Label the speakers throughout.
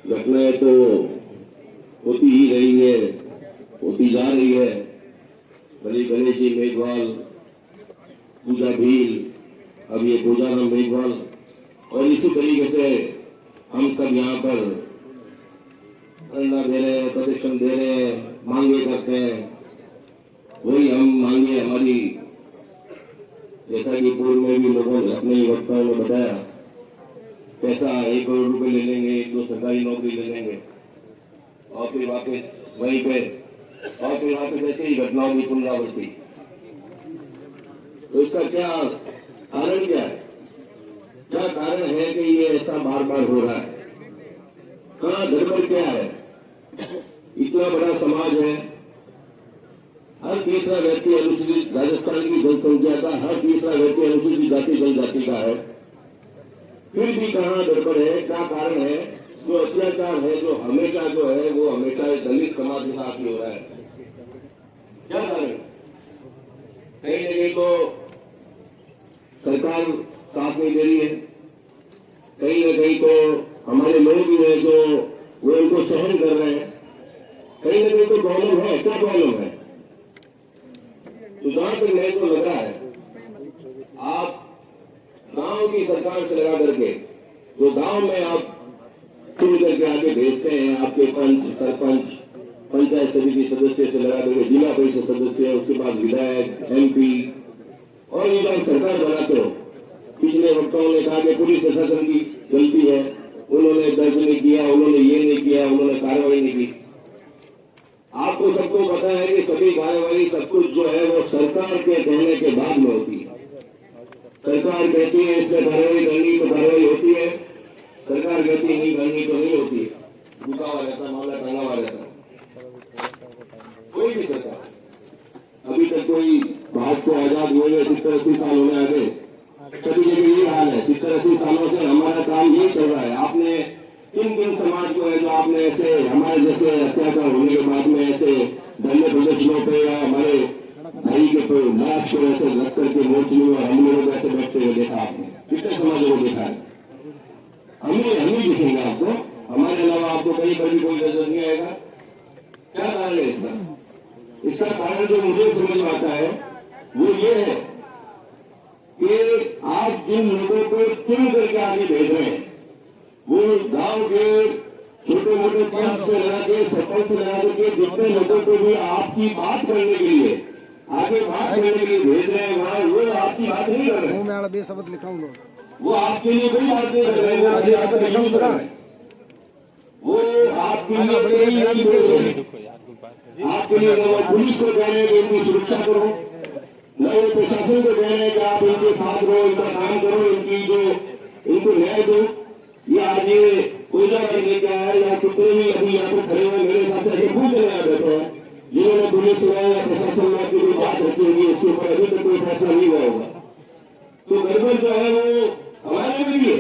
Speaker 1: घटनाएं तो होती ही रही है, होती जा रही है। भले गणेश जी मेघवाल, पूजा भील, अब ये पूजाराम मेघवाल, और इसी तरीके से हम सब यहाँ पर धरना दे रहे हैं, प्रदर्शन दे रहे हैं, मांगे करते हैं। वही हम मांगे हमारी, जैसा कि पूर्व में भी लोगों ने अपने वक्ताओं में बताया, पैसा 1 करोड़ रुपए ले लेंगे, 1-2 सरकारी नौकरी ले लेंगे और फिर वापस वहीं पे, और फिर वापस ऐसे ही घटनाओं की पुनरावृत्ति। तो इसका क्या कारण क्या है? क्या कारण है कि ये ऐसा बार बार हो रहा है? कहाँ गड़बड़ क्या है? इतना बड़ा समाज है, हर तीसरा व्यक्ति अनुसूचित, राजस्थान की जनसंख्या का हर तीसरा व्यक्ति अनुसूचित जाति जनजाति का है, फिर भी कहाँ गड़बड़ है? क्या कारण है? जो अत्याचार है, जो हमेशा जो है वो हमेशा दलित समाज के साथ ही हो रहा है। क्या कारण? कहीं न कहीं तो सरकार साथ नहीं दे रही है, कहीं न कहीं तो हमारे लोग ही हैं जो वो उनको सहन कर रहे हैं, कहीं न कहीं तो प्रॉब्लम है। क्या प्रॉब्लम है? तो जहां तक मेरे को लग रहा है, आप गांव की सरकार से लगा करके, जो गांव में आप चुन करके आगे भेजते हैं, आपके पंच, सरपंच, पंचायत समिति सदस्य से लगा करके जिला परिषद सदस्य, उसके बाद विधायक, MP, और ये जब सरकार बनाते हो, पिछले वक्ताओं ने कहा कि पुलिस प्रशासन की गलती है, उन्होंने दर्ज नहीं किया, उन्होंने ये नहीं किया, उन्होंने कार्रवाई नहीं की। आपको सबको पता है कि सभी कार्रवाई सब कुछ जो है वो सरकार के कहने के बाद में होती है। सरकार कहती है इसमें कार्रवाई करनी तो कार्रवाई होती है, सरकार कहती नहीं करनी तो नहीं होती है, रुका हुआ रहता, मामला टंगा हुआ रहता। कोई भी सरकार, अभी तक कोई भारत को आजाद हुए 70-80 साल होने आ गए, सभी जगह यही हाल है। 70-80 सालों से हमारा काम यही चल रहा है। आपने किन समाज को है जो आपने ऐसे हमारे जैसे अत्याचार होने के बाद में ऐसे धरने प्रदर्शनों पे या हमारे भाई के लाश को ऐसे रख करके मोर्चे में हम लोग ऐसे बैठते हुए देखा? आपने कितने समाजों को देखा है? हम ही दिखेंगे आपको, हमारे अलावा आपको कहीं पर भी कोई नजर नहीं आएगा। क्या कारण है इसका? इसका कारण जो मुझे समझ में आता है वो ये है कि आप जिन लोगों को चुन करके आगे भेज रहे हैं, वो गांव के छोटे मोटे पंच से लगा के, सरपंच से लगा के, जितने लोगों को भी आपकी बात करने के लिए, आगे बात करने के लिए भेज रहे हैं, वहां वो आपकी बात नहीं कर रहे हैं। मैं 20 शब्द लिखा हूँ, वो आपके लिए कोई बात नहीं कर रहे हैं, वो आपके लिए आपके लिए कोई आपके लिए न पुलिस को कह रहे हैं कि इनकी सुरक्षा करो, न वो प्रशासन को कह रहे हैं कि आप इनके साथ रहो, इनका काम करो, इनकी जो इनको न्याय दो। ये आज ये पूजा करने क्या है या कितने भी अभी यहाँ पर खड़े हुए मेरे साथ ऐसे भूल चले बैठे हैं, जिन्होंने पुलिस या प्रशासन में आपकी कोई बात रखी होगी, उसके ऊपर अभी तक कोई फैसला नहीं हुआ होगा। तो गड़बड़ जो है वो हमारे में भी है,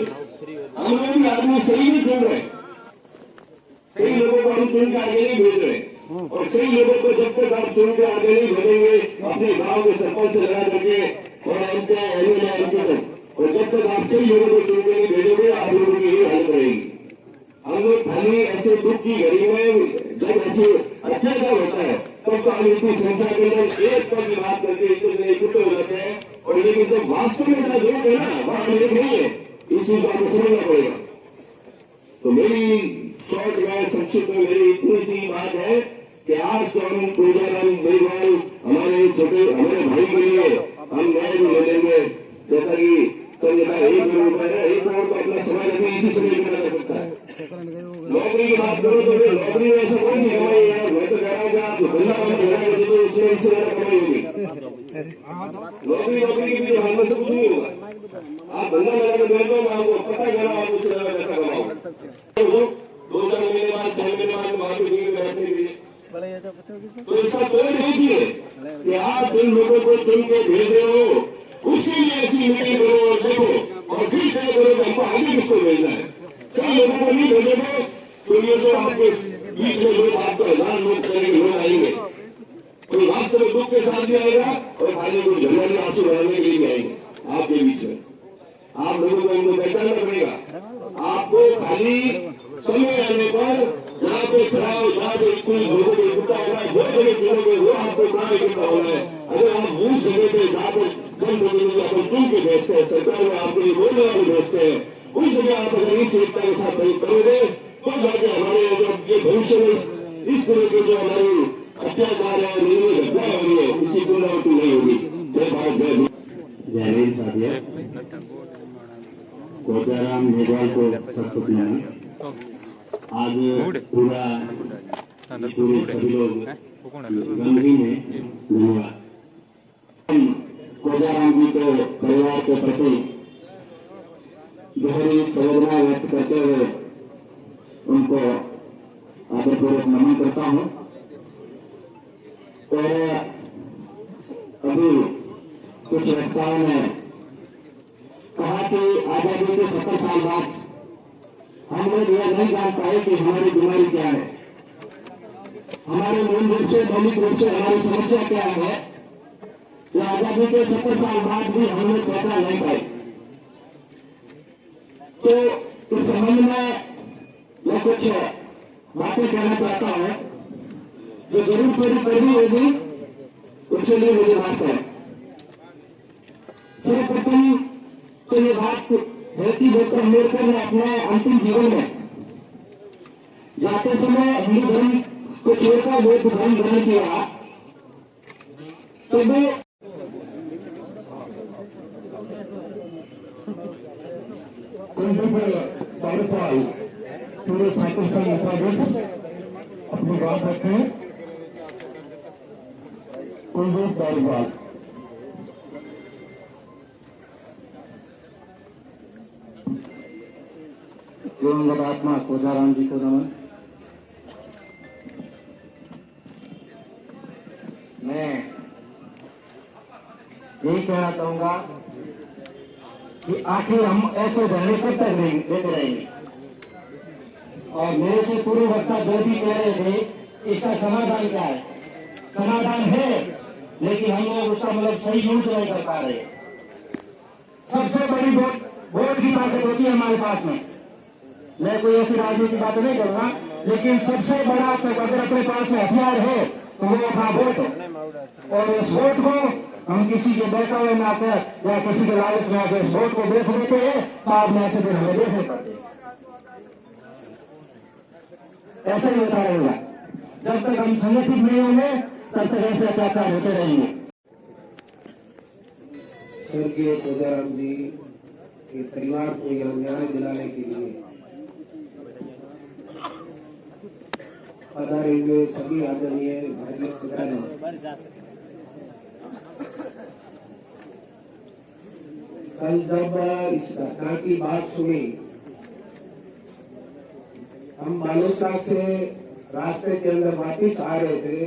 Speaker 1: हम लोग भी आदमी सही नहीं चुन रहे, कई लोगों को हम चुन के आगे नहीं भेज रहे, और सही लोगों को जब तक आप चुन के आगे नहीं भेजेंगे अपने गांव के सरपंच से लगा करके और MP और जब तक आप सही लोगों को चुन के नहीं भेजोगे, आप लोगों की यही हालत रहेगी। हम लोग खाली ऐसे दुख की घड़ी में जब ऐसे अत्याचार होता है तब तो हम इतनी संख्या के अंदर एक पर की बात करके इकट्ठे हो जाते हैं, और लेकिन जब वास्तव में जो है ना वहां हम नहीं है, इस चीज को आपको समझना पड़ेगा। तो मेरी शॉर्ट में संक्षिप्त में मेरी इतनी सी बात है कि आज तो हम पूजाराम मेघवाल हमारे छोटे हमारे भाई के लिए हम न्याय भी ले लेंगे, जैसा कि संविधान 1 करोड़ रुपए है, 1 करोड़ का अपना समाज अभी इसी समय बनाया जा सकता है। नौकरी की बात करो तो नौकरी में ऐसा कोई नहीं कमाई है, मैं तो कह रहा हूँ कि आप धंधा बंद लगाएंगे तो उसमें इससे ज्यादा कमाई होगी। नौकरी की भी हाल में से कुछ नहीं होगा, आप धंधा लगा के बैठ जाओ, आपको पता है आप उससे ज्यादा पैसा कमाओ। 2-4 महीने बाद 6 महीने बाद वहां पे जिंदगी बैठने के लिए तो इसका कोई नहीं है कि आप जिन लोगों को चुन के भेज रहे हो उसके लिए ऐसी मीटिंग करो और देखो और फिर तय करो कि हमको आगे किसको भेजना है। कई लोगों को नहीं भेजोगे तो ये जो आपके बीच में लोग आपको 1000 लोग करेंगे, लोग आएंगे, कोई वास्तव में दुख के साथ भी आएगा और खाली कोई झगड़ा आंसू बहाने के लिए भी आएंगे आपके बीच में। आप लोगों को इनको पहचानना पड़ेगा, आपको खाली समय आने पर जहाँ पे खराब, जहाँ पे कोई लोगों को इकट्ठा होना है, बहुत बड़े चुनेंगे, वो आपको कहाँ इकट्ठा होना है। अगर आप उस जगह पे जहाँ पर जनप्रतिनिधि अपन चुन के भेजते हैं, सरकार में आपके लिए बोलने वाले भेजते हैं, उस जगह आप अगर इस एकता के साथ प्रयोग करोगे तो जाके हमारे जो ये भविष्य में इस तरह के जो हमारी अत्याचार है, निर्णय घटना हो रही है, इसी पुनरावृत्ति नहीं होगी। जय भारत, जय हिंद।
Speaker 2: जय हिंद साथियों। कोजाराम मेघवाल को सरस्वती नमन। आज पूरे सभी लोग गंदगी में धन्यवाद। कोजाराम जी को परिवार के प्रति गहरी संवेदना व्यक्त करते हुए उनको आदरपूर्वक नमन करता हूं। और अभी कुछ वक्ताओं ने कहा कि आजादी के 70 साल बाद हम लोग यह नहीं जान पाए कि हमारी बीमारी क्या है, हमारे मूल रूप से मौलिक रूप से हमारी समस्या क्या है। तो आजादी के 70 साल बाद भी हम लोग पता नहीं पाए। तो इस संबंध में मैं कुछ बातें कहना चाहता हूं जो जरूर पूरी करनी होगी, उसके लिए मुझे बात है। सर्वप्रथम तो ये बात है कि डॉक्टर अम्बेडकर ने अपने अंतिम जीवन में जाते समय हिंदू धर्म को छोड़कर बौद्ध धर्म ग्रहण किया, तो वो
Speaker 3: कार्यपाल पूरे ठाकुर संघ उपाध्यक्ष अपनी बात रखें। कुलदीप कार्यपाल।
Speaker 2: दिवंगत आत्मा कोजाराम जी को नमन। मैं यही कहना चाहूंगा कि आखिर हम ऐसे बहने कब तक देते रहेंगे। और मेरे से पूर्व वक्ता जो भी कह रहे थे, इसका समाधान क्या है? समाधान है, लेकिन हम लोग उसका मतलब सही यूज नहीं कर पा रहे। सबसे बड़ी वोट की ताकत होती है हमारे पास में। मैं कोई ऐसी राजनीति की बात नहीं करूंगा, लेकिन सबसे बड़ा अगर अपने पास में हथियार है तो वो अपना वोट है। और उस वोट को हम किसी के बहकावे में आकर या किसी के लालच में आकर उस वोट को बेच देते हैं, तो आप में ऐसे दिन हमें देखने पड़ते हैं। ऐसा ही होता रहेगा। जब तक हम संगठित नहीं होंगे तब तक ऐसे अत्याचार होते रहेंगे।
Speaker 4: स्वर्गीय कोजाराम जी के परिवार को यह न्याय दिलाने के लिए पधारे हुए सभी आदरणीय भाइयों बहनों, कल जब इस घटना की बात सुनी, हम बालोता से रास्ते के अंदर वापिस आ रहे थे।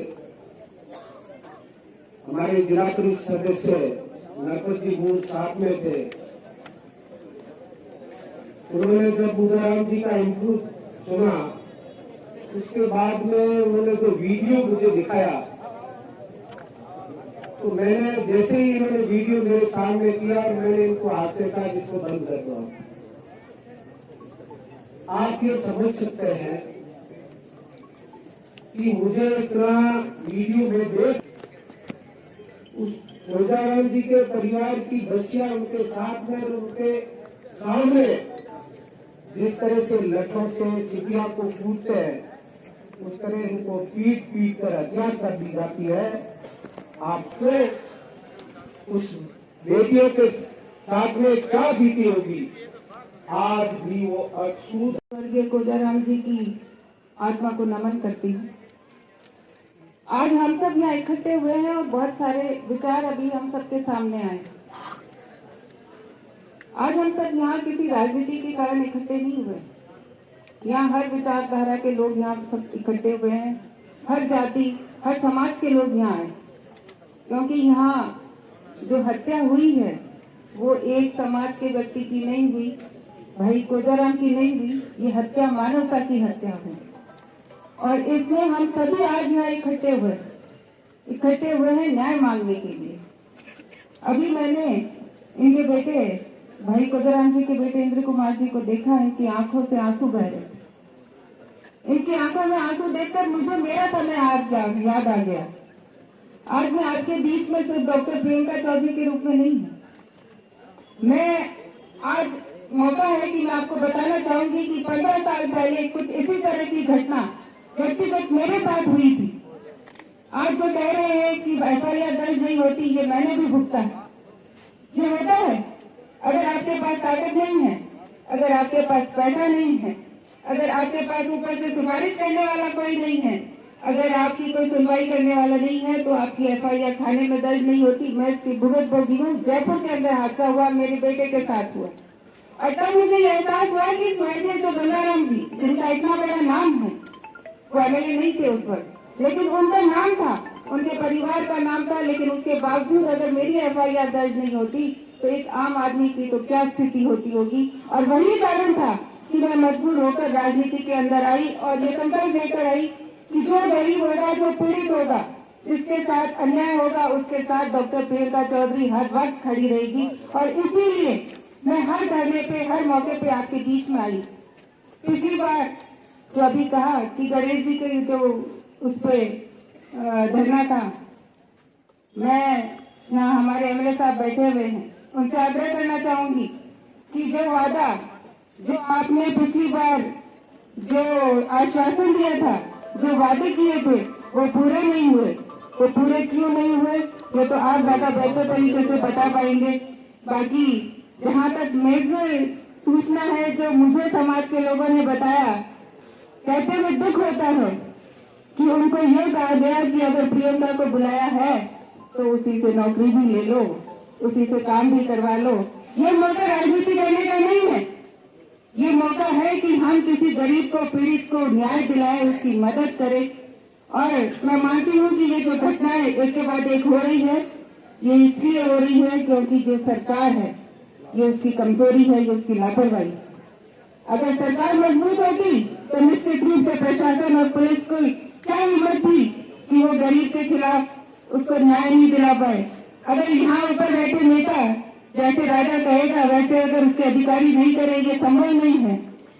Speaker 4: हमारे जिला परिषद सदस्य नरपत जी गुण साथ में थे। उन्होंने जब कोजाराम जी का इंटरव्यू सुना, उसके बाद में उन्होंने जो वीडियो मुझे दिखाया, तो मैंने जैसे ही इन्होंने वीडियो मेरे सामने किया, मैंने इनको हाथ से कहा जिसको बंद कर दो। आप ये समझ सकते हैं कि मुझे इतना वीडियो में देख उस कोजाराम जी के परिवार की बच्चियां उनके साथ में, उनके सामने जिस तरह से लठों से सिपिया को कूटते हैं, उस तरह इनको पीट पीट कर हत्या कर दी जाती है। आपको उस बेटियों के साथ में क्या बीती होगी, आज भी वो अछूत।
Speaker 5: स्वर्गीय कोजाराम जी की आत्मा को नमन करती हूँ। आज हम सब यहाँ इकट्ठे हुए हैं और बहुत सारे विचार अभी हम सबके सामने आए। आज हम सब यहाँ किसी राजनीति के कारण इकट्ठे नहीं हुए। यहाँ हर विचारधारा के लोग यहाँ सब इकट्ठे हुए हैं, हर जाति हर समाज के लोग यहाँ आए, क्योंकि यहाँ जो हत्या हुई है वो एक समाज के व्यक्ति की नहीं हुई, भाई कोजाराम की नहीं हुई, ये हत्या मानवता की हत्या हुई। और इसमें हम सभी आज यहाँ इकट्ठे हुए हैं न्याय मांगने के लिए। अभी मैंने इनके बेटे भाई कोजाराम जी के बेटे इंद्र कुमार जी को देखा है कि आंखों से आंसू बह रहे। इनकी आंखों में आंसू देखकर मुझे मेरा समय याद आ गया। आज मैं आपके बीच में सिर्फ डॉक्टर प्रियंका चौधरी के रूप में नहीं हूँ। मैं आज मौका है कि मैं आपको बताना चाहूंगी कि 15 साल पहले कुछ इसी तरह की घटना व्यक्तिगत मेरे साथ हुई थी। आज जो कह रहे हैं कि FIR दर्ज नहीं होती, ये मैंने भी भुगता है। ये होता है। अगर आपके पास ताकत नहीं है, अगर आपके पास पैसा नहीं है, अगर आपके पास ऊपर से सिफारिश करने वाला कोई नहीं है, अगर आपकी कोई सुनवाई करने वाला नहीं है, तो आपकी FIR थाने में दर्ज नहीं होती। मैं इसकी भुगत भोगी हूँ। जयपुर के अंदर हादसा हुआ, मेरे बेटे के साथ हुआ, और तब मुझे यह एहसास हुआ कि स्वर्गीय जो गंगाराम जी, जिनका इतना बड़ा नाम है, वो MLA नहीं थे उस वक्त, लेकिन उनका नाम था, उनके परिवार का नाम था, लेकिन उसके बावजूद अगर मेरी FIR दर्ज नहीं होती तो एक आम आदमी की तो क्या स्थिति होती होगी। और वही कारण था कि मैं मजबूर होकर राजनीति के अंदर आई और ये संकल्प लेकर आई कि जो गरीब होगा, जो पीड़ित होगा, जिसके साथ अन्याय होगा, उसके साथ डॉक्टर प्रियंका चौधरी हर वक्त खड़ी रहेगी। और इसीलिए मैं हर धरने पे, हर मौके पे आपके बीच में आई। पिछली बार जो अभी कहा कि गणेश जी के जो उस पे धरना था, मैं यहाँ हमारे MLA साहब बैठे हुए हैं, उनसे आग्रह करना चाहूंगी कि जो वादा, जो आपने पिछली बार जो आश्वासन दिया था, जो वादे किए थे, वो पूरे नहीं हुए। वो पूरे क्यों नहीं हुए, ये तो आप ज्यादा बेहतर तरीके से बता पाएंगे। बाकी जहाँ तक मेरी सूचना है, जो मुझे समाज के लोगों ने बताया, कहते हुए दुख होता है कि उनको ये कहा गया कि अगर प्रियंका को बुलाया है तो उसी से नौकरी भी ले लो, उसी से काम भी करवा लो। ये मौका राजनीति करने का नहीं है। ये मौका है कि हम किसी गरीब को, पीड़ित को न्याय दिलाएं, उसकी मदद करें। और मैं मानती हूँ कि ये जो घटनाएं एक के बाद एक हो रही है, ये इसलिए हो रही है क्योंकि जो सरकार है, ये उसकी कमजोरी है, ये उसकी लापरवाही। अगर सरकार मजबूत होती तो निश्चित रूप से प्रशासन और पुलिस को क्या हिम्मत थी कि वो गरीब के खिलाफ उसको न्याय नहीं दिला पाए। अगर यहाँ ऊपर बैठे नेता जैसे राजा कहेगा वैसे अगर उसके अधिकारी नहीं करेंगे, संभव नहीं है।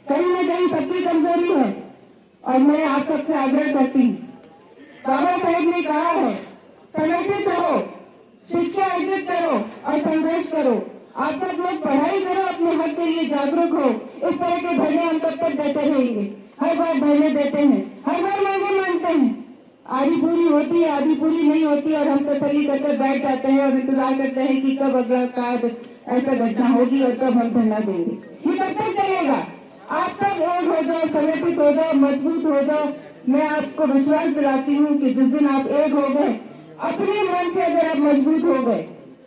Speaker 5: कहीं न कहीं सबकी कमजोरी है। और मैं आप सबसे आग्रह करती हूँ, बाबा साहेब ने कहा है, संगठित हो, शिक्षा अर्जित करो और संघर्ष करो। आप सब लोग पढ़ाई करो, अपने हक के लिए जागरूक हो। इस तरह के धरने हम तब तक देते रहेंगे। हर बार धरने देते हैं, हर बार मांगे मानते हैं, आधी पूरी होती है, आधी पूरी नहीं होती, और हम तसल्ली करके बैठ जाते हैं और इंतजार करते हैं कि कब अगला कार्य ऐसा घटना होगी और कब हम धरना देंगे। ये कब तक चलेगा? आप सब एक हो जाओ, संगठित हो जाओ, मजबूत हो जाओ। मैं आपको विश्वास दिलाती हूँ कि जिस दिन आप एक हो गए, अपने मन से अगर आप मजबूत हो गए,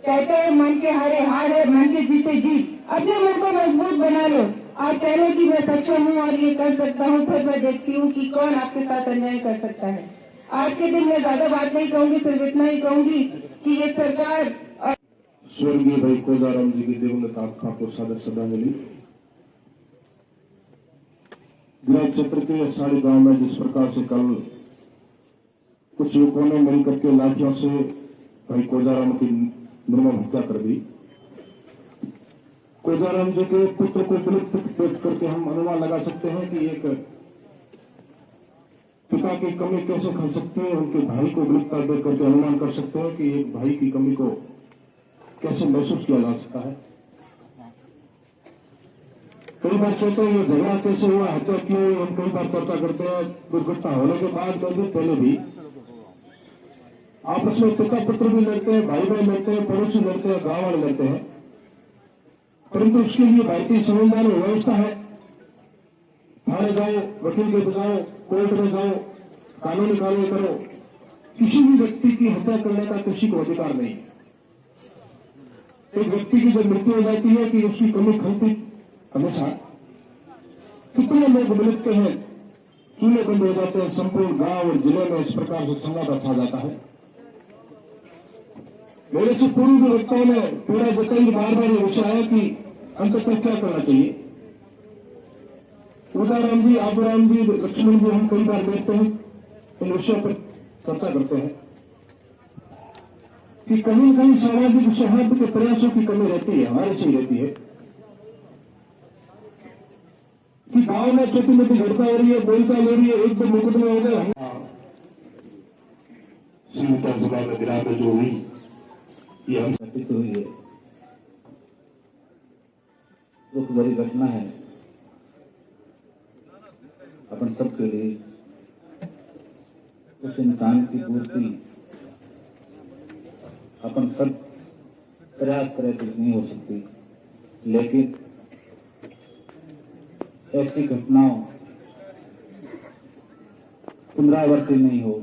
Speaker 5: कहते हैं मन के हारे हार है, मन के जीते जीत, अपने मन को मजबूत बना लो। आप कह रहे कि मैं सक्षम हूँ और ये कर सकता हूँ, फिर मैं देखती हूँ कि कौन आपके साथ अन्याय कर सकता है। आज के दिन मैं ज्यादा बात नहीं कहूंगी, सिर्फ इतना ही कहूंगी कि ये सरकार
Speaker 3: स्वर्गीय भाई कोदाराम जी की दिवंगत आत्मा को सादर श्रद्धांजलि। गृह क्षेत्र के साड़ी गांव में जिस प्रकार से कल कुछ युवकों ने मिल करके लाठियों से भाई कोदाराम की निर्मम हत्या कर दी, कोदाराम जी के पुत्र को विलुप्त देख करके हम अनुमान लगा सकते हैं कि एक पिता की कमी कैसे खा सकती है। उनके भाई को विलुप्त देख करके अनुमान कर सकते हैं कि एक भाई की कमी को कैसे महसूस किया जा सकता है। कई बार सोचते हैं ये झगड़ा कैसे हुआ, हत्या क्यों हुई, हम कई बार चर्चा करते हैं। दुर्घटना होने के बाद कभी पहले भी आपस में पिता पुत्र भी लड़ते हैं, भाई भाई लड़ते हैं, पड़ोसी लड़ते हैं, गांव वाले लड़ते हैं, परंतु उसके लिए भारतीय संविधान में व्यवस्था है। थाने जाओ, वकील के बजाओ, कोर्ट में जाओ, कानूनी कार्रवाई करो। किसी भी व्यक्ति की हत्या करने का किसी को अधिकार नहीं। एक व्यक्ति की जब मृत्यु हो जाती है कि उसकी कमी खलती हमेशा कितने लोग मिलते हैं, चूल्हे बंद हो जाते हैं, संपूर्ण गांव और जिले में इस प्रकार से संघात छा जाता है। मेरे से पूर्व वक्ताओं ने पूरा जताई बार बार ये विषय है कि अंततः क्या करना चाहिए। उदाराम जी, आबूराम जी, लक्ष्मण जी, हम कई बार बैठते हैं, इन विषयों पर चर्चा करते हैं कि कहीं न कहीं सामाजिक सौहार्द के प्रयासों की कमी रहती है, हमारे से ही रहती है कि गांव में छोटी मोटी घटना हो रही है, बोलचाल हो रही है, एक दो मुकदमे हो गए।
Speaker 1: सीमिता जिला में गिरा में जो हुई ये हम
Speaker 6: घटित हुई है, दुख भरी घटना है अपन सबके लिए। उस इंसान की पूर्ति अपन सब प्रयास करें तो नहीं हो सकती, लेकिन ऐसी घटनाओं पुनरावृत्ति नहीं हो।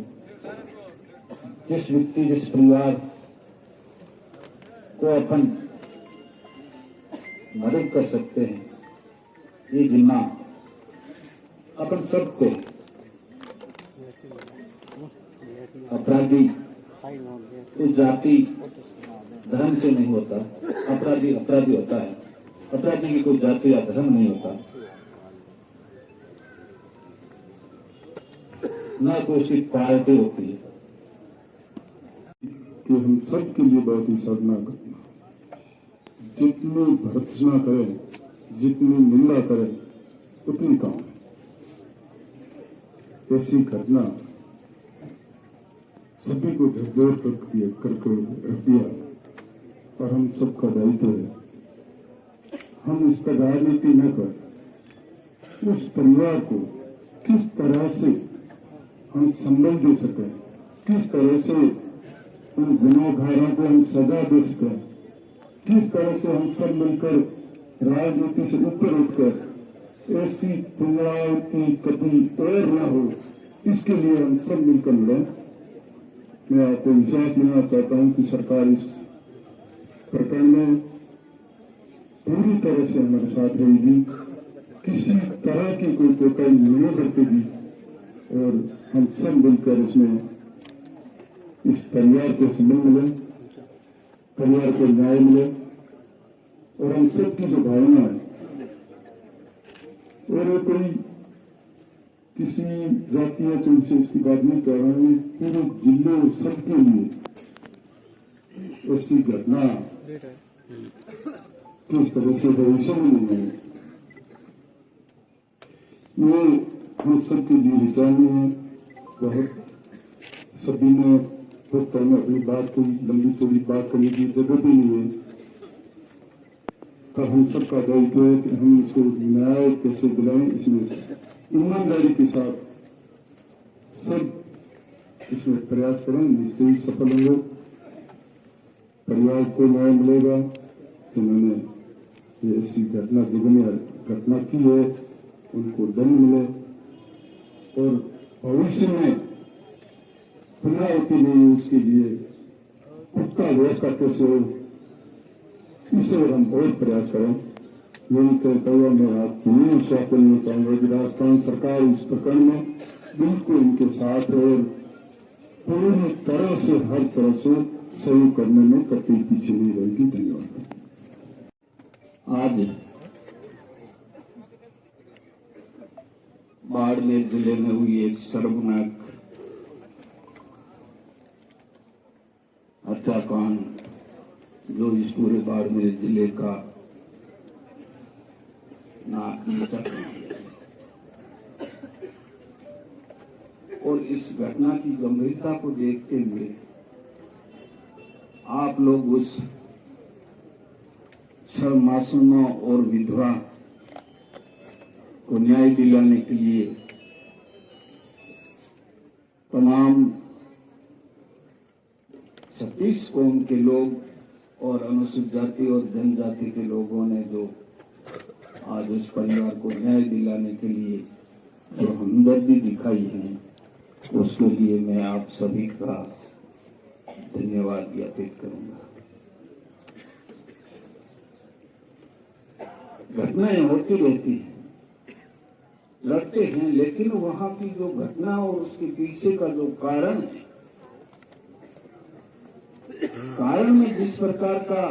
Speaker 6: जिस व्यक्ति, जिस परिवार को अपन मदद कर सकते हैं, ये जिम्मा अपन सबको, अपराधी कोई जाति धर्म से नहीं होता, अपराधी अपराधी होता है, अपराधी की कोई जाति या धर्म नहीं होता, ना कोई उसकी पार्टी होती है।
Speaker 3: कि हम सब के लिए बहुत ही शर्मनाक घटना, जितनी भर्त्सना करें, जितनी निंदा करें उतनी कम है। ऐसी घटना सभी को झकझोर करके रख दिया और हम सबका दायित्व है हम इस पर राजनीति न कर उस परिवार को किस तरह से हम संबल दे सकें, किस तरह से उन गुनाहगारों को हम सजा दे सकें, किस तरह से हम सब मिलकर राजनीति से ऊपर उठकर ऐसी पुनरावृत्ति कभी और न हो, इसके लिए हम सब मिलकर लड़ें। मैं आपको विश्वास दिलाना चाहता हूं कि सरकार इस प्रकरण में पूरी तरह से हमारे साथ रहेगी, किसी तरह की कोई कोताही नहीं बरतेगी और हम सब मिलकर इसमें इस परिवार को संबल मिले, परिवार को न्याय मिले और हम सबकी जो भावना है, और कोई किसी जाति या कोई विशेष की बात नहीं कर रहा हूं, पूरे जिले और सबके लिए ऐसी घटना किस तरह से भविष्य में नहीं है, ये हम सबके लिए विचारणीय है। बहुत सभी ने बहुत टाइम अपनी बात की, लंबी चौड़ी बात करने की जरूरत ही नहीं है। तो हम सबका दायित्व है कि हम इसको न्याय कैसे दिलाएं, इसमें ईमानदारी के साथ सब इसमें प्रयास करें, निश्चय ही सफल होंगे। परिवार को न्याय मिलेगा, जिन्होंने ये ऐसी घटना जघन्य घटना की है उनको दंड मिले और भविष्य में पुनरावृत्ति नहीं, उसके लिए पुख्ता व्यवस्था कैसे हो, इस ओर हम बहुत प्रयास करें। यही कहता हुआ मैं आपको यही विश्वास करना चाहूंगा कि राजस्थान सरकार इस प्रकरण में बिल्कुल इनके साथ और पूरी तरह से हर तरह से सहयोग करने में कतई पीछे नहीं रहेगी। धन्यवाद।
Speaker 6: आज बाड़मेर जिले में हुई एक शर्मनाक हत्याकांड जो इस पूरे बाड़मेर जिले का नाक नीचा कर दिया और इस घटना की गंभीरता को देखते हुए आप लोग उस 6 मासूमों और विधवा को न्याय दिलाने के लिए तमाम 36 कौम के लोग और अनुसूचित जाति और जनजाति के लोगों ने जो आज उस परिवार को न्याय दिलाने के लिए जो हमदर्दी दिखाई है, उसके लिए मैं आप सभी का धन्यवाद ज्ञापित करूंगा। घटनाएं होती रहती हैं, लड़ते हैं, लेकिन वहां की जो घटना और उसके पीछे का जो कारण है, कारण में जिस प्रकार का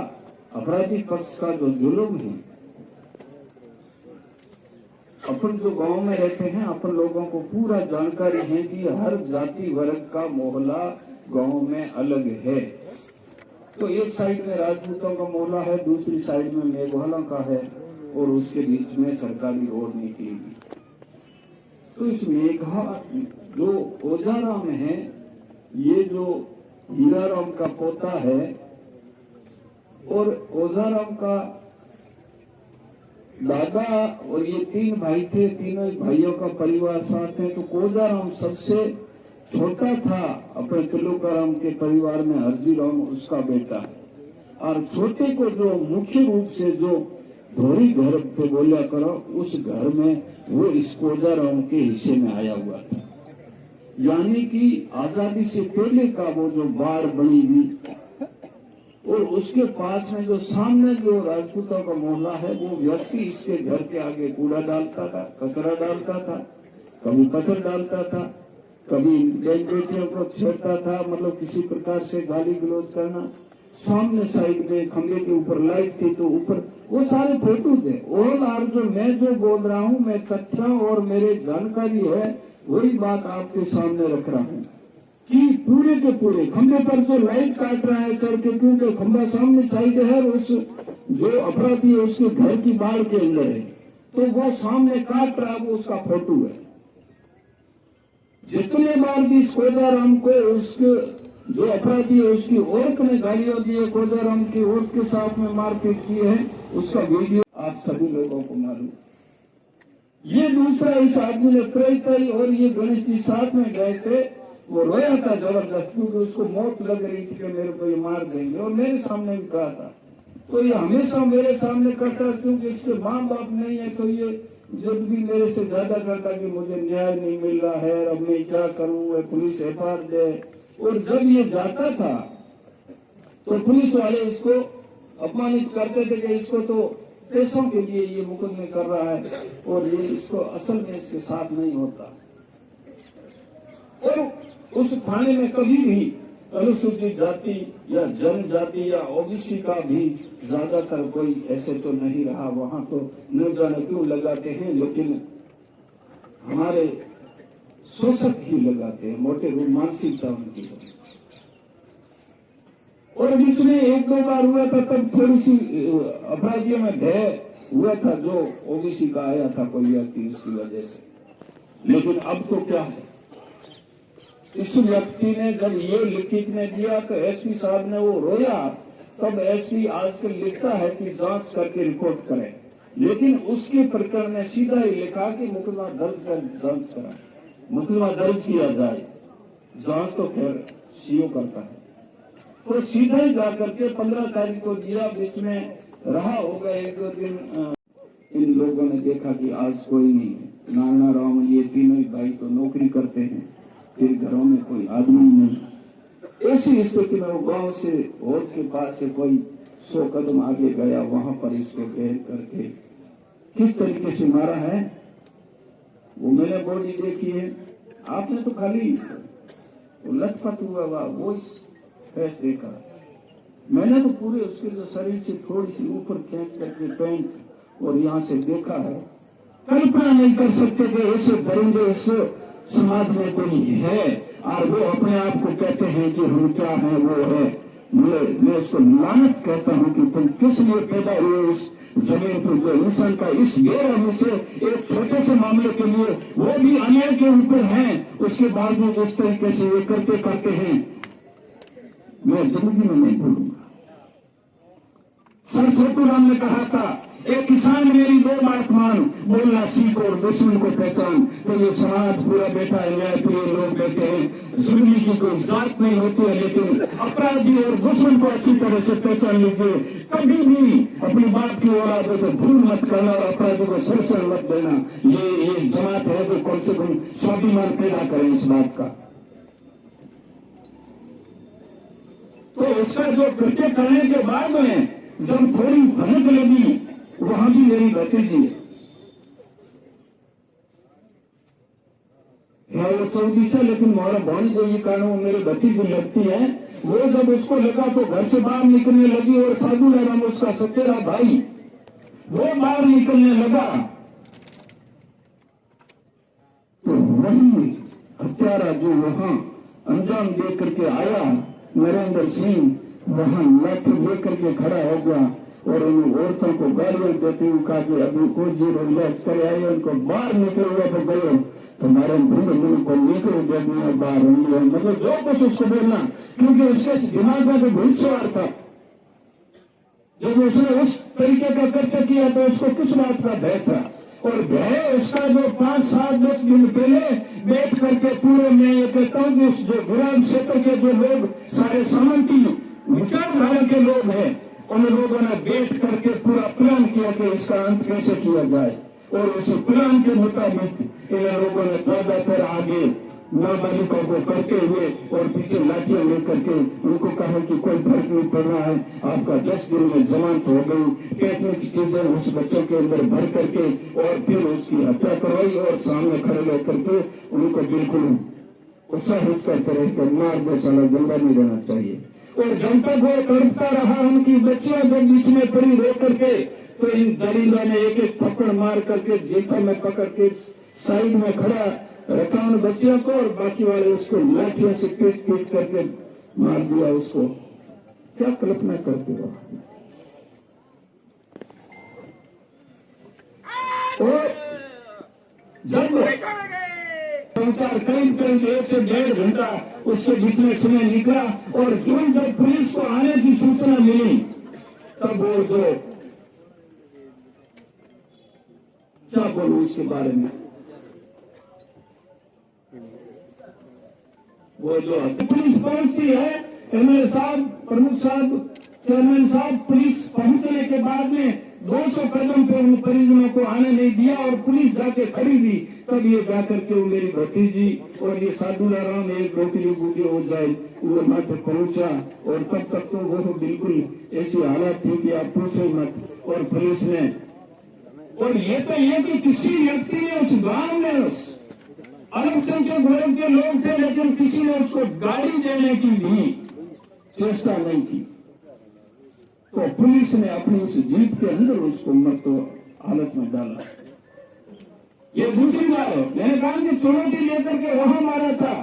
Speaker 6: अपराधी पक्ष का जो जुल्म है, अपन जो गांव में रहते हैं, अपन लोगों को पूरा जानकारी है कि हर जाति वर्ग का मोहल्ला गांव में अलग है। तो एक साइड में राजपूतों का मोहल्ला है, दूसरी साइड में मेघवालों का है, और उसके बीच में सरकारी रोड निकलेगी। तो इस मेघा जो ओजाराम है, ये जो हीराराम का पोता है और ओजाराम का दादा, और ये 3 भाई थे, तीनों भाइयों का परिवार साथ है। तो कोजाराम सबसे छोटा था अपने तिलोकाराम के परिवार में, हरजीराम उसका बेटा है। और छोटे को जो मुख्य रूप से जो धोरी घर पे बोलिया करो, उस घर में वो इस कोजाराम के हिस्से में आया हुआ था। यानी कि आजादी से पहले का वो जो बाड़ बनी हुई, और उसके पास में जो सामने जो राजपूतों का मोहल्ला है, वो व्यक्ति इसके घर के आगे कूड़ा डालता था, कचरा डालता था, कभी पत्थर डालता था, कभी बेटियों को छेड़ता था, मतलब किसी प्रकार से गाली गलौज करना। सामने साइड में खंबे के ऊपर लाइट थी, तो ऊपर वो सारे फोटो थे। और जो मैं जो बोल रहा हूँ, मैं तथ्य और मेरे जानकारी है, वही बात आपके सामने रख रहा हूँ कि पूरे के पूरे खंबे पर जो लाइट काट रहा है चढ़ के, क्योंकि खंबा सामने साइड है, उस जो अपराधी है उसके घर की बाढ़ के अंदर है, तो वो सामने काट रहा है, वो उसका फोटो है। जितने बार भी कोजाराम को उसके जो अपराधी है उसकी औरत ने गालियां दी है, कोजाराम की औरत के साथ में मारपीट की है, उसका वीडियो आप सभी लोगों को मालूम। ये दूसरा, इस आदमी ने त्रैताई और ये गणेश जी साथ में गए थे, वो रोया था जबरदस्त, क्योंकि उसको मौत लग रही थी कि मेरे को ये मार देंगे, और मेरे सामने भी कहा था। तो ये हमेशा मेरे सामने करता है, क्योंकि इसके माँ बाप नहीं है, तो ये जब भी मेरे से ज्यादा करता कि मुझे न्याय नहीं मिल रहा है, अब मैं क्या करूं, पुलिस एफआईआर दे। और जब ये जाता था तो पुलिस वाले इसको अपमानित करते थे कि इसको तो पैसों के लिए ये मुकदमे कर रहा है, और ये इसको असल में इसके साथ नहीं होता। और उस थाने में कभी भी अनुसूचित जाति या जनजाति या ओबीसी का भी ज्यादातर कोई ऐसे तो नहीं रहा, वहां तो न जाने क्यों लगाते हैं, लेकिन हमारे शोषक ही लगाते हैं, मोटे रूप मानसिकता उनकी है। और बीच में 1-2 बार हुआ था, तब थोड़ी सी अपराधियों में भय हुआ था, जो ओबीसी का आया था कोई व्यक्ति, उसकी वजह से। लेकिन अब तो क्या है, इस व्यक्ति ने जब ये लिखित में दिया तो एसपी साहब ने वो रोया, तब एसपी आजकल लिखता है कि जांच करके रिपोर्ट करें, लेकिन उसके प्रकरण में सीधा ही लिखा कि मुकदमा दर्ज कर जांच करा, मुकदमा दर्ज किया जाए, जांच तो खैर सीओ करता है। तो सीधा ही जाकर के 15 तारीख को दिया, बीच में रहा होगा 1-2 दिन। इन लोगों ने देखा कि आज कोई नहीं है, नारायण राम ये तीनों भाई तो नौकरी करते हैं, फिर घरों में कोई आदमी नहीं। ऐसी स्थिति में वो गांव से और के पास से कोई 100 कदम आगे गया, वहां पर इसको घेर करके किस तरीके से मारा है वो मैंने बॉडी देखी है। आपने तो खाली लथपथ हुआ वो फेस देखा, मैंने तो पूरे उसके जो शरीर से थोड़ी सी ऊपर खींच करके पैंट और यहाँ से देखा है। कल्पना नहीं कर सकते कि ऐसे दरिंदे इस समाज में कोई है, और वो अपने आप को कहते हैं कि हम क्या हैं, वो है। मैं उसको लानत कहता हूं कि तुम किस लिए पैदा हुए इस जमीन पर, जो इंसान का इस बेरहमी से एक छोटे से मामले के लिए, वो भी अन्याय के ऊपर हैं, उसके बाद में जिस तरीके से ये करते हैं, मैं जिंदगी में नहीं भूलूंगा। सर छोटूराम ने कहा था, एक किसान मेरी 2 बात मान, बोलना सीख और दुश्मन को पहचान। तो ये समाज पूरा बैठा है, न्याय प्रिय लोग बैठे हैं, जुल्मी की कोई जात नहीं होती है, लेकिन अपराधी और दुश्मन को अच्छी तरह से पहचान लीजिए। कभी भी अपनी बाप की औलाद को भूल मत करना और अपराधी को संरक्षण मत देना। ये जमात है जो कम से कम स्वाभिमान पैदा करें इस बात का। तो उसका जो कृत्य करने के बाद में जब थोड़ी भनक लगी, वहां भी मेरी भतीजी है, वो 14 है, लेकिन मोहरा भाई जो ये कारण वो मेरी भतीजी लगती है। वो जब उसको लगा तो घर से बाहर निकलने लगी, और साधु राम उसका सचेरा भाई वो बाहर निकलने लगा, तो वही हत्यारा जो वहां अंजाम दे करके आया, नरेंद्र सिंह वहां लाठी लेकर के खड़ा हो गया, और उन औरतों को गालियां देती हुई कहा कि अभी कुछ जीरो रिलैक्स कर आए, उनको बाहर निकल हुआ तो गए तुम्हारे भिंड मुंह को निकल देते बाहर होंगे, मतलब जो कुछ उसको बोलना, क्योंकि उसके दिमाग में तो भूत सवार था। जब उसने उस तरीके का कृत्य किया तो उसको किस बात का भय था, और भय उसका जो 5, 7, 10 दिन पहले बैठ करके पूरे में ये कहता हूँ कि उस जो गुलाम क्षेत्र के जो लोग सारे सामंती विचारधारा के लोग हैं, उन लोगों ने बैठ करके पूरा प्लान किया कि इसका अंत कैसे किया जाए, और उस प्लान के मुताबिक इन लोगों ने ज्यादातर आगे नाबालिगों को करते हुए और पीछे लाठियां लेकर के उनको कहा कि कोई फर्क नहीं पड़ रहा है, आपका 10 दिन में जमानत हो गई, पेटने की चीजें उस बच्चों के अंदर भर करके और फिर उसकी हत्या करवाई और सामने खड़े रह करके उनको बिल्कुल उत्साहित करते रहे कि मार दो साला, जिंदा नहीं रहना चाहिए। और जनता को तड़पता रहा, उनकी बच्चियां जब बीच में पड़ी रो करके तो इन दरिंदों ने एक एक थप्पड़ मार करके जेठा में पकड़ के साइड में खड़ा रखा उन बच्चियों को, और बाकी वाले उसको लाठियों से पीट पीट करके मार दिया उसको। क्या कल्पना करते हो? और जब संचार करीब 1 से 1.5 घंटा उसके बीच में समय निकला, और जब पुलिस को आने की सूचना मिली तब वो जो क्या बोलूं उसके बारे में, वो जो पुलिस पहुंचती है, एमएलए साहब, प्रमुख साहब, चेयरमैन साहब, पुलिस पहुंचने के बाद में 200 कदम पे उन परिजनों को आने नहीं दिया और पुलिस जाके खड़ी थी, तब ये जाकर के वो मेरी भतीजी और ये साधुला राम एक डोकली बूटी हो जाए वो मात्र पहुंचा, और तब तक तो वो बिल्कुल ऐसी हालत थी कि आप पूछो मत। और पुलिस ने, और ये तो ये कि किसी व्यक्ति ने उस गांव में उस अल्पसंख्यक वर्ग के लोग थे, लेकिन किसी ने उसको गाड़ी देने की भी चेष्टा नहीं की, तो पुलिस ने अपनी उस जीप के अंदर उसको मृत हालत में डाला। ये दूसरी बार है, मैंने कहा कि चुनौती लेकर के वहां मारा था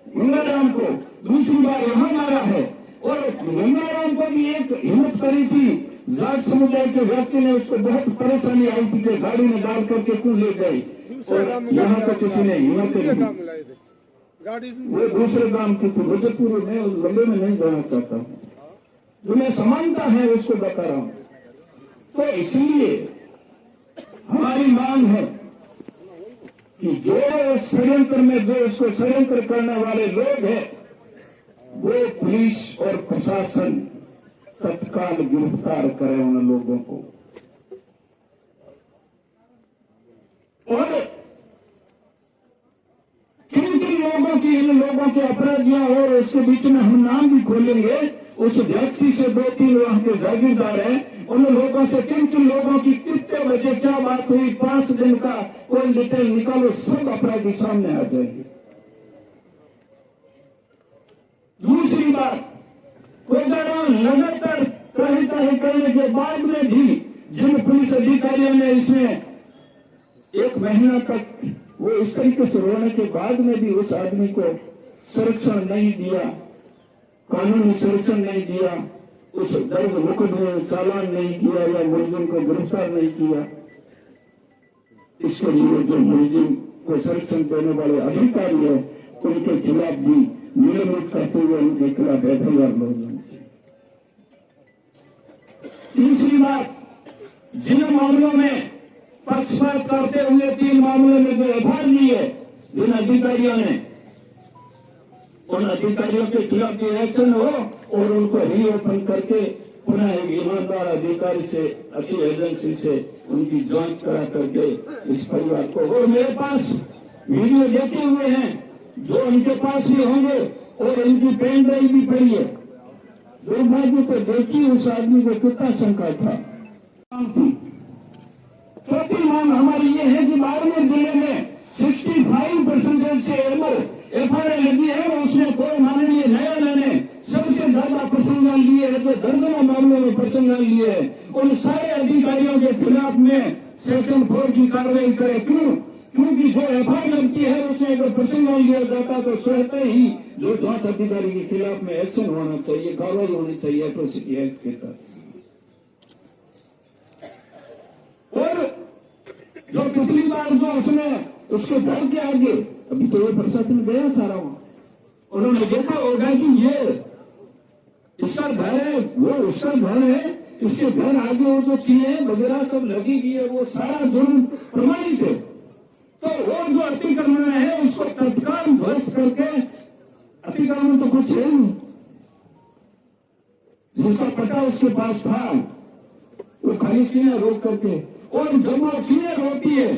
Speaker 6: गंगाराम को, दूसरी बार यहां मारा है। और गंगाराम को भी एक हिम्मत करी थी, जाट समुदाय के व्यक्ति ने उसको बहुत परेशानी आई थी कि गाड़ी में डाल करके क्यों ले गई, और यहाँ तो किसी ने हिम्मत करी। वो दूसरे गांव की थी, मुजफ्फरपुर में, लंबे में नहीं जाना चाहता हूँ, जो मैं समानता है उसको बता रहा हूं। तो इसलिए हमारी मांग है कि जो षड्यंत्र में, जो इसको षड्यंत्र करने वाले लोग हैं, वो पुलिस और प्रशासन तत्काल गिरफ्तार करे उन लोगों को। और किन किन लोगों की, इन लोगों के अपराधियों, और उसके बीच में हम नाम भी खोलेंगे, उस व्यक्ति से 2-3 वहां के जागीरदार हैं, उन लोगों से किन किन लोगों की कितने बजे क्या बात हुई, 5 दिन का कोई डिटेल निकालो, सब अपराधी सामने आ जाएंगे। दूसरी बात, कोजाराम लगातार त्राही करने के बाद में भी जिन पुलिस अधिकारियों ने इसमें 1 महीना तक वो इस तरीके से रोने के बाद में भी उस आदमी को संरक्षण नहीं दिया, कानूनी संरक्षण नहीं दिया, उस दर्ज मुकदमे में चालान नहीं किया या मुलजिम को गिरफ्तार नहीं किया, इसके लिए जो मुलजिम को संरक्षण देने वाले अधिकारी है उनके खिलाफ भी नियमित करते हुए उनके खिलाफ एफआईआर लॉन्च। तीसरी बात, जिन मामलों में पक्षपात करते हुए 3 मामलों में जो एफआईआर ली है जिन अधिकारियों ने, उन अधिकारियों के खिलाफ भी एक्शन हो और उनको रीओपन करके पुनः एक ईमानदार अधिकारी से, अच्छी एजेंसी से उनकी जांच करा करके इस परिवार को, और मेरे पास वीडियो देखे हुए हैं जो उनके पास भी होंगे और इनकी पेन ड्राइव भी पड़ी है। दुर्भाग्य तो देखिए उस आदमी को कितना शंका था। चौथी मांग हमारी ये है कि बाड़मेर जिले में 65% से एफआईआर लगी है और उसमें कोई माननीय न्यायालय ने सबसे ज्यादा प्रसंगान लिए है, तो दर्जनों मामलों में प्रसंगान लिए है। उन सारे अधिकारियों के खिलाफ में सेक्शन 4 की कार्रवाई करे। क्यों? क्योंकि जो एफआईआर लगती है उसमें अगर प्रसंगान लिया जाता तो स्वतः ही जो जांच अधिकारी के खिलाफ में एक्शन होना चाहिए, कार्रवाई होनी चाहिए एट्रोसिटी एक्ट के तहत।
Speaker 3: और जो पिछली बार जो उसने उसके घर के आगे, अभी तो ये प्रशासन गया सारा वहां, उन्होंने देखा होगा कि ये इसका घर है, वो उसका घर है, इसके घर आगे वो जो चीजें वगैरह सब लगी हुई है, वो सारा जुर्म प्रमाणित है। तो वो जो अतिक्रमण है उसको तत्काल ध्वस्त करके, अतिक्रमण तो कुछ है नहीं, जिसका पता उसके पास था वो खाली चीनें रोक करके, और जब वो चीनें रोकती है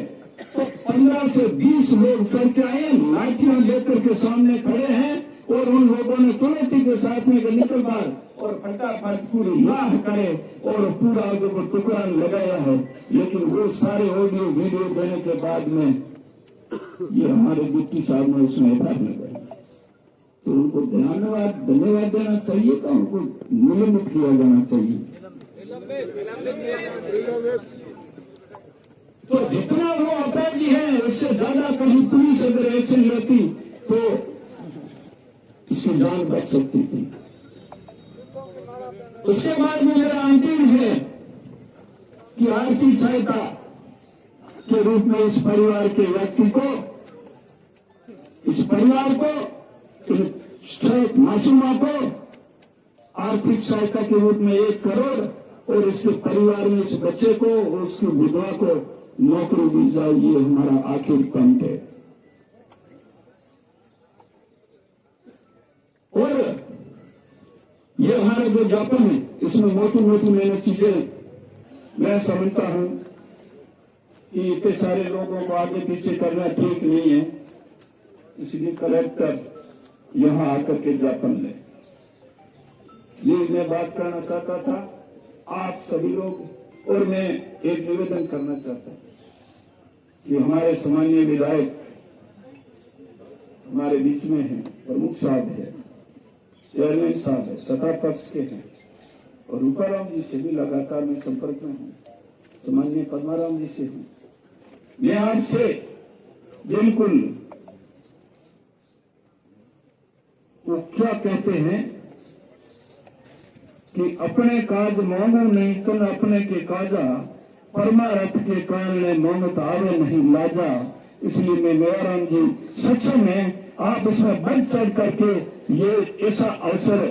Speaker 3: तो 15 से 20 लोग चढ़ के आए, लाठियां लेकर के सामने खड़े हैं, और उन लोगों ने चुनौती के साथ में निकल बार और फटाफट पूरी लाह करे और पूरा आगे को टुकड़ा लगाया है। लेकिन वो सारे ऑडियो वीडियो देने के बाद में ये हमारे डिप्टी साहब ने उसमें एफआईआर लगाई, तो उनको धन्यवाद देना चाहिए था, उनको निलंबित किया जाना चाहिए। तो जितना वो अपराधी है उससे ज्यादा कहीं पुलिस अगर एक्शन लेती तो इसकी जान बच सकती थी। उसके बाद में मेरा अंतिम है कि आर्थिक सहायता के रूप में इस परिवार के व्यक्ति को, इस परिवार को, इस मासूमा को आर्थिक सहायता के रूप में 1 करोड़ और इसके परिवार में इस बच्चे को और उसकी विधवा को नौकरी दी जाए, ये हमारा आखिरी पंथ है। और ये हमारा जो ज्ञापन है इसमें मोटी मोटी मैंने चीजें मैं समझता हूं कि इतने सारे लोगों को आगे पीछे करना ठीक नहीं है, इसलिए कलेक्टर यहां आकर के ज्ञापन ले। ये मैं बात करना चाहता था आप सभी लोग, और मैं एक निवेदन करना चाहता हूं कि हमारे सामान्य विधायक हमारे बीच में हैं, प्रमुख साहब है, चेयरमैन साहब है, सत्ता पक्ष के हैं, और रूपाराम जी से भी लगातार मैं संपर्क में हूं, सामान्य पद्माराम जी से हूं। मैं आपसे बिल्कुल वो क्या कहते हैं कि अपने काज मांगो नहीं तुम अपने के काजा, परमारथ के कारण मोहम्मद आवे नहीं लाजा। इसलिए मैं मेवाराम जी सच में आप इसमें बढ़ चढ़ करके ये ऐसा अवसर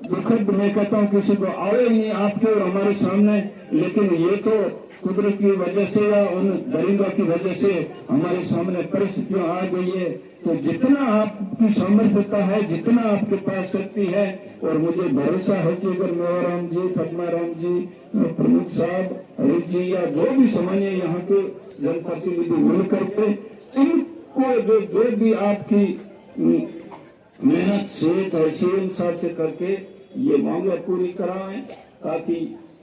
Speaker 3: दुखद मैं कहता हूं किसी को आवे ही नहीं आपके और हमारे सामने, लेकिन ये तो कुदरत की वजह से या उन दरिंदों की वजह से हमारे सामने परिस्थितियां आ गई है। तो जितना आपकी सामर्थ्यता है, जितना आपके पास शक्ति है, और मुझे भरोसा है कि अगर मेवाराम जी, पद्माराम जी, प्रमुख साहब, हरीश जी या जो भी सामान्य यहाँ के जनप्रतिनिधि मिल करके इनको जो भी आपकी मेहनत से तहसील साथ से करके ये मांगे पूरी कराएं, ताकि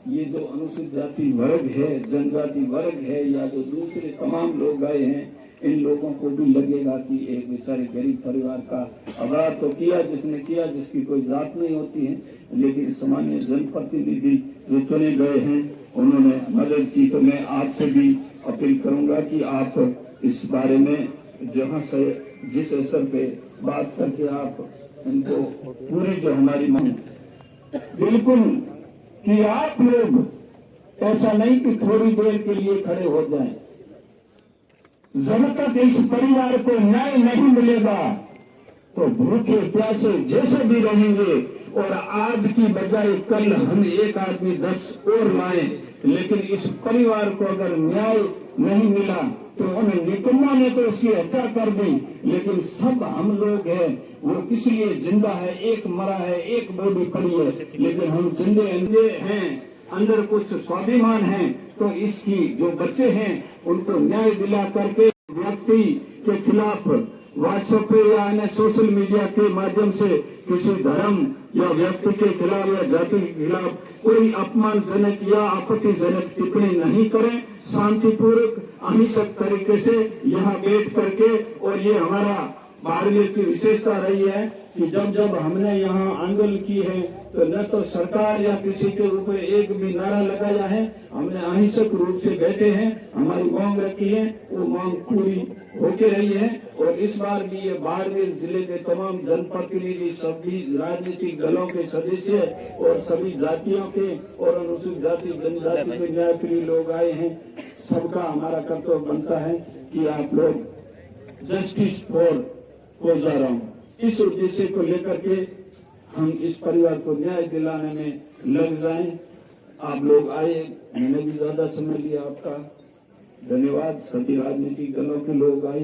Speaker 3: ये जो अनुसूचित जाति वर्ग है, जनजाति वर्ग है, या जो दूसरे तमाम लोग आए हैं, इन लोगों को भी लगेगा कि एक बेचारे गरीब परिवार का अपराध तो किया जिसने किया, जिसकी कोई जात नहीं होती है, लेकिन सामान्य जनप्रतिनिधि जो चुने गए हैं उन्होंने मदद की। तो मैं आपसे भी अपील करूंगा कि आप इस बारे में जहां से जिस स्तर पे बात करके आप इनको पूरी जो हमारी मांग बिल्कुल कि आप लोग ऐसा नहीं कि थोड़ी देर के लिए खड़े हो जाएं। जब तक इस परिवार को न्याय नहीं मिलेगा तो भूखे प्यासे जैसे भी रहेंगे, और आज की बजाय कल हम एक आदमी 10 और लाएं, लेकिन इस परिवार को अगर न्याय नहीं मिला तो उन्हें निकम्मा ने तो उसकी हत्या कर दी, लेकिन सब हम लोग हैं वो किस लिए जिंदा है, एक मरा है, एक बॉडी पड़ी है, लेकिन हम जिंदे हैं, अंदर कुछ स्वाभिमान है। तो इसकी जो बच्चे हैं उनको न्याय दिला करके व्यक्ति के खिलाफ व्हाट्सएप पे या अन्य सोशल मीडिया के माध्यम से किसी धर्म या व्यक्ति के खिलाफ या जाति के खिलाफ कोई अपमानजनक या आपत्तिजनक टिप्पणी नहीं करें, शांतिपूर्वक अहिंसक तरीके से यहाँ बैठ करके, और ये हमारा
Speaker 6: बाड़मेर की विशेषता रही है कि जब जब हमने यहाँ आंदोलन की है तो न तो सरकार या किसी के ऊपर एक भी नारा लगाया है, हमने अहिंसक रूप से बैठे हैं, हमारी मांग रखी है, वो मांग पूरी होके रही है। और इस बार भी ये बाड़मेर जिले के तमाम जनप्रतिनिधि, सभी राजनीतिक दलों के सदस्य और सभी जातियों के और अनुसूचित जाति जनजाति के न्याय प्रिय लोग आए हैं। सबका हमारा कर्तव्य बनता है कि आप लोग जस्टिस फॉर कोजाराम इस उद्देश्य को लेकर के हम इस परिवार को न्याय दिलाने में लग जाएं। आप लोग आए, मैंने भी ज्यादा समय लिया, आपका धन्यवाद। सभी राजनीतिक दलों के लोग आए,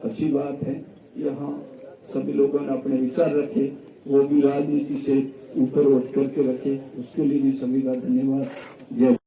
Speaker 6: अच्छी बात है। यहाँ सभी लोगों ने अपने विचार रखे, वो भी राजनीति से ऊपर उठ करके रखे, उसके लिए भी सभी का धन्यवाद। जय